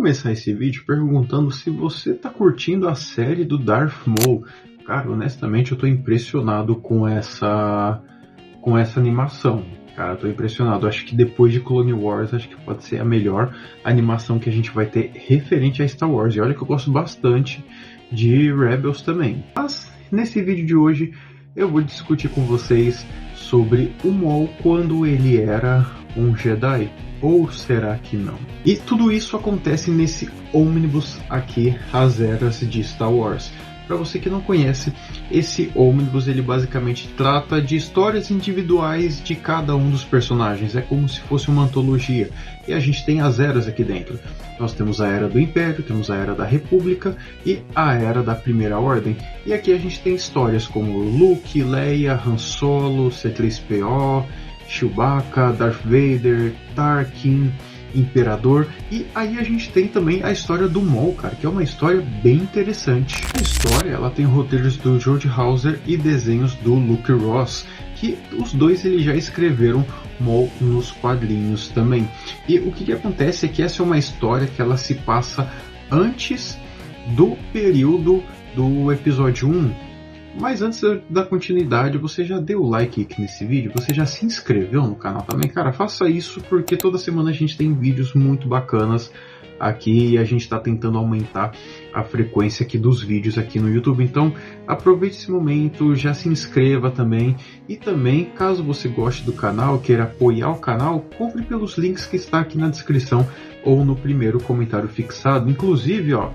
começar esse vídeo perguntando se você está curtindo a série do Darth Maul. Cara, honestamente eu tô impressionado com essa animação. Cara, eu tô impressionado. Acho que depois de Clone Wars, acho que pode ser a melhor animação que a gente vai ter referente a Star Wars. E olha que eu gosto bastante de Rebels também. Mas nesse vídeo de hoje eu vou discutir com vocês sobre o Maul quando ele era um Jedi. Ou será que não? E tudo isso acontece nesse ônibus aqui, As Eras de Star Wars. Para você que não conhece, esse ônibus ele basicamente trata de histórias individuais de cada um dos personagens. É como se fosse uma antologia. E a gente tem as eras aqui dentro. Nós temos a Era do Império, temos a Era da República e a Era da Primeira Ordem. E aqui a gente tem histórias como Luke, Leia, Han Solo, C-3PO, Chewbacca, Darth Vader, Tarkin, Imperador. E aí a gente tem também a história do Maul, cara, que é uma história bem interessante. A história ela tem roteiros do George Hauser e desenhos do Luke Ross, que os dois eles já escreveram Maul nos quadrinhos também. E o que acontece é que essa é uma história que ela se passa antes do período do episódio 1. Mas antes da continuidade, você já deu o like aqui nesse vídeo? Você já se inscreveu no canal também? Cara, faça isso porque toda semana a gente tem vídeos muito bacanas aqui e a gente está tentando aumentar a frequência aqui dos vídeos aqui no YouTube. Então aproveite esse momento, já se inscreva também. E também, caso você goste do canal, queira apoiar o canal, compre pelos links que está aqui na descrição ou no primeiro comentário fixado. Inclusive, ó,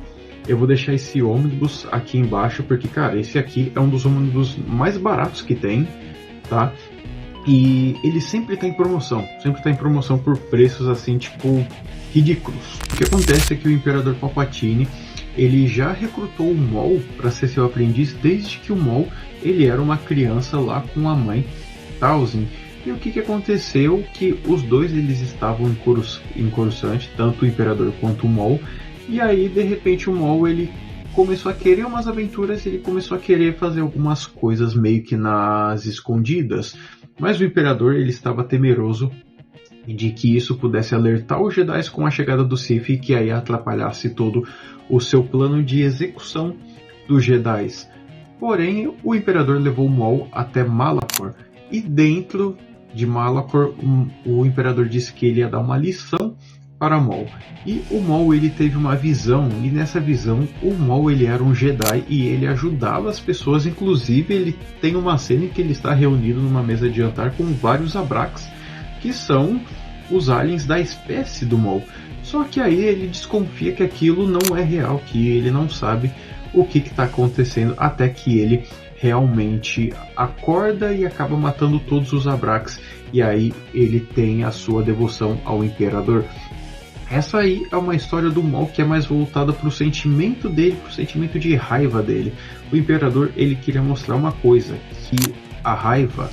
eu vou deixar esse ônibus aqui embaixo, porque, cara, esse aqui é um dos ônibus mais baratos que tem, tá? E ele sempre tá em promoção por preços, assim, tipo, ridículos. O que acontece é que o Imperador Palpatine, ele já recrutou o Maul para ser seu aprendiz desde que o Maul, ele era uma criança lá com a mãe, Talzin. E o que aconteceu? Que os dois, eles estavam em Coruscant, tanto o Imperador quanto o Maul. E aí, de repente, o Maul, ele começou a querer umas aventuras, ele começou a querer fazer algumas coisas meio que nas escondidas. Mas o Imperador, ele estava temeroso de que isso pudesse alertar os Jedi com a chegada do Sith e que aí atrapalhasse todo o seu plano de execução dos Jedi. Porém, o Imperador levou o Maul até Malachor. E dentro de Malachor, o Imperador disse que ele ia dar uma lição para Maul. E o Maul, ele teve uma visão, e nessa visão o Maul, ele era um Jedi e ele ajudava as pessoas. Inclusive ele tem uma cena em que ele está reunido numa mesa de jantar com vários Abrax, que são os aliens da espécie do Maul. Só que aí ele desconfia que aquilo não é real, que ele não sabe o que está acontecendo, até que ele realmente acorda e acaba matando todos os Abrax, e aí ele tem a sua devoção ao Imperador. Essa aí é uma história do Maul que é mais voltada para o sentimento dele, para o sentimento de raiva dele. O Imperador, ele queria mostrar uma coisa, que a raiva,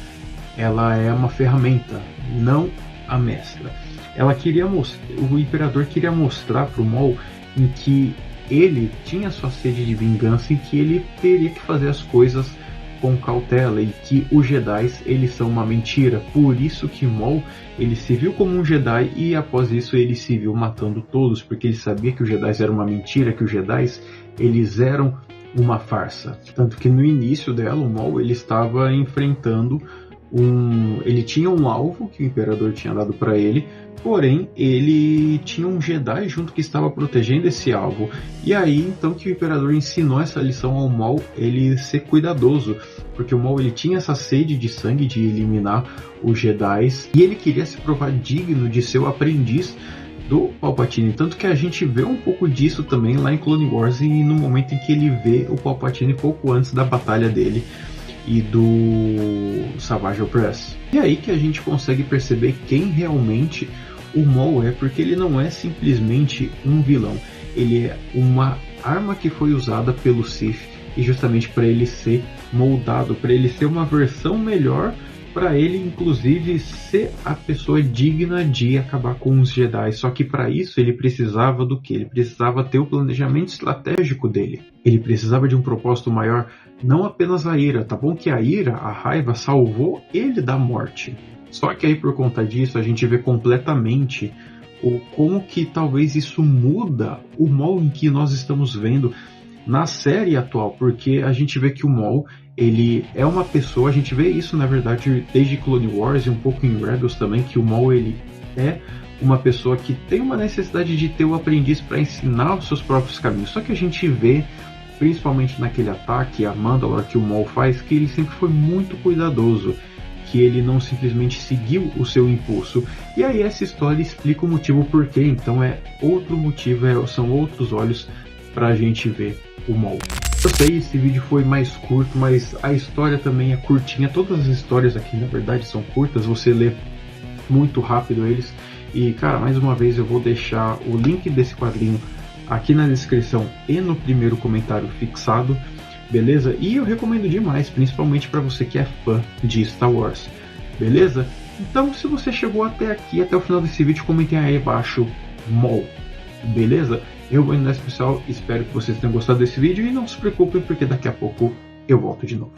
ela é uma ferramenta, não a mestra. O Imperador queria mostrar para o Maul em que ele tinha sua sede de vingança, em que ele teria que fazer as coisas com cautela e que os Jedi, eles são uma mentira. Por isso que Maul, ele se viu como um Jedi e após isso ele se viu matando todos, porque ele sabia que os Jedi eram uma mentira, que os Jedi, eles eram uma farsa. Tanto que no início dela, o Maul, ele estava enfrentando ele tinha um alvo que o Imperador tinha dado para ele, porém ele tinha um Jedi junto que estava protegendo esse alvo. E aí então que o Imperador ensinou essa lição ao Maul, ele ser cuidadoso, porque o Maul, ele tinha essa sede de sangue de eliminar os Jedi e ele queria se provar digno de ser o aprendiz do Palpatine, tanto que a gente vê um pouco disso também lá em Clone Wars e no momento em que ele vê o Palpatine pouco antes da batalha dele e do Savage Opress. E aí que a gente consegue perceber quem realmente o Maul é, porque ele não é simplesmente um vilão, ele é uma arma que foi usada pelo Sith e justamente para ele ser moldado, para ele ser uma versão melhor, para ele inclusive ser a pessoa digna de acabar com os Jedi. Só que para isso ele precisava do que? Ele precisava ter o planejamento estratégico dele. Ele precisava de um propósito maior, não apenas a ira. Tá bom que a ira, a raiva, salvou ele da morte. Só que aí por conta disso a gente vê completamente ou como que talvez isso muda o Maul em que nós estamos vendo na série atual, porque a gente vê que o Maul, ele é uma pessoa, a gente vê isso na verdade desde Clone Wars e um pouco em Rebels também, que o Maul ele é uma pessoa que tem uma necessidade de ter o aprendiz para ensinar os seus próprios caminhos. Só que a gente vê, principalmente naquele ataque a Mandalore que o Maul faz, que ele sempre foi muito cuidadoso, que ele não simplesmente seguiu o seu impulso. E aí essa história explica o motivo porquê, então é outro motivo, são outros olhos para a gente ver o Maul. Eu sei, esse vídeo foi mais curto, mas a história também é curtinha. Todas as histórias aqui, na verdade, são curtas, você lê muito rápido eles. E, cara, mais uma vez eu vou deixar o link desse quadrinho aqui na descrição e no primeiro comentário fixado, beleza? E eu recomendo demais, principalmente para você que é fã de Star Wars, beleza? Então, se você chegou até aqui, até o final desse vídeo, comentem aí abaixo Maul, beleza? Eu vou indo nessa, pessoal, espero que vocês tenham gostado desse vídeo e não se preocupem porque daqui a pouco eu volto de novo.